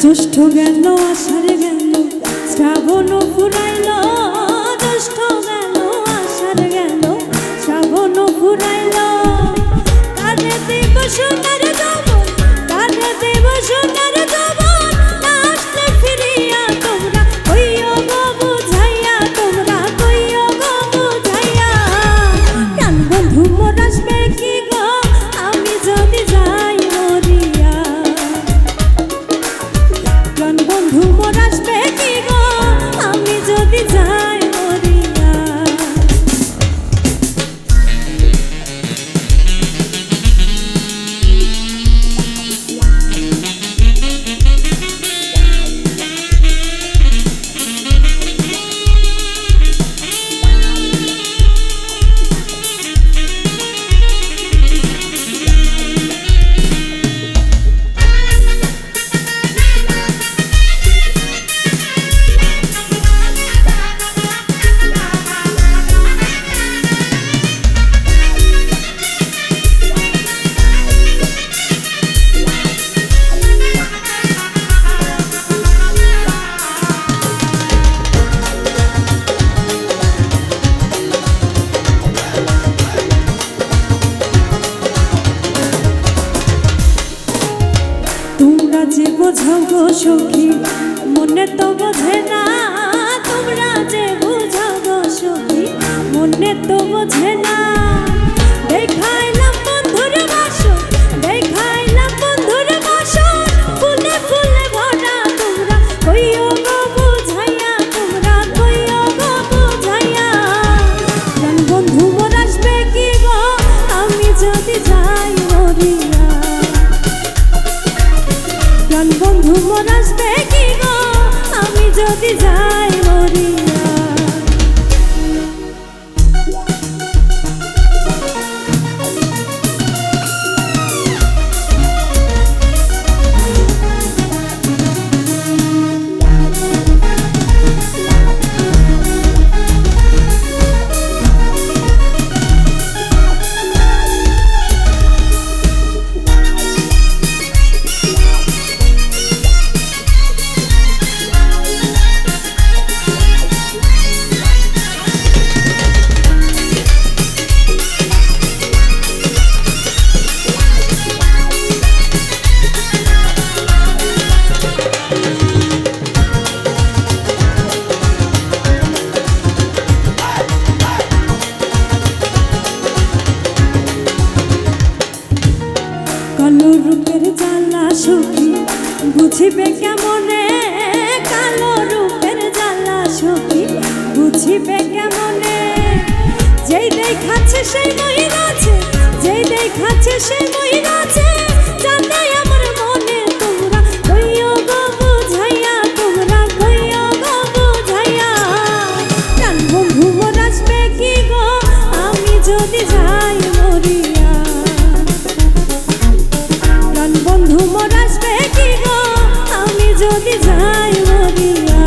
জ্যৈষ্ঠ গেল আষাঢ় গেল শ্রাবণ ফুরাইল, জ্যৈষ্ঠ গেল আষাঢ় গেল শ্রাবণ ফুরাইল। কারে দেব সোনার যৌবন, কারে দেব সোনার যৌবন, আসলে ফিরিয়া তোমরা কইও গো বুঝাইয়া, তোমরা কইও গো বুঝাইয়া। প্রাণ বন্ধু মোর আসবে কি গো আমি যদি যাই মরিয়া, প্রাণ বন্ধু মোর আসবে কি গো আমি যদি যাই মরিয়া। তোমরা যে বোঝাও গো সখী মনে তো বোঝে না, তোমরা যে বোঝাও গো সখী মনে তো বোঝে না। দেখাইলাম বন্ধুর বাসন, দেখাইলাম বন্ধুর বাসন, ফুলে ফুলে ভরা তোমরা কইও গো বুঝাইয়া, তোমরা কইও গো বুঝাইয়া। প্রাণ বন্ধু মোর আসবে কি গো আমি যদি যাই মরিয়া, প্রাণ বন্ধু মোর আসবে কি গো আমি যদি যাই মরিয়া। বুঝিবে কেমনে, যেই দেখাচ্ছে সেই মহিলাছে, যেই দেখাচ্ছে সেই মহিলাছে, জানে আমার মনে তোমরা কইও গো বুঝাইয়া, তোমরা কইও গো বুঝাইয়া। প্রাণ বন্ধু মোর আসবে কি গো আমি যদি যাই মরিয়া, প্রাণ বন্ধু মোর আসবে কি গো আমি যদি যাই মরিয়া।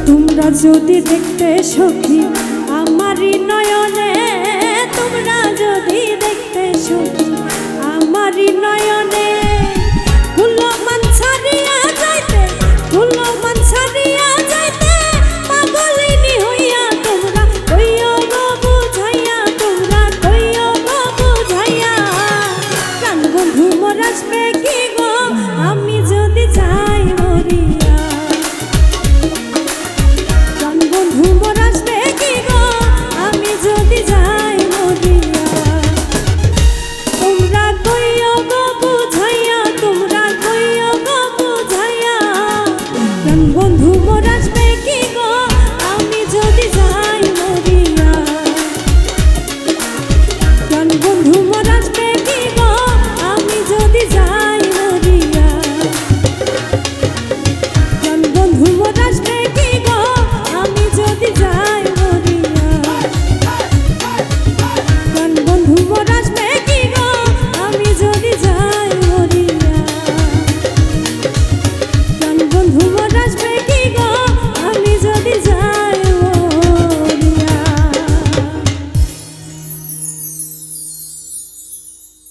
তোমরা যদি দেখতে সখী আমারই নয়নে, তোমরা যদি দেখতে সখী আমারই নয়নে,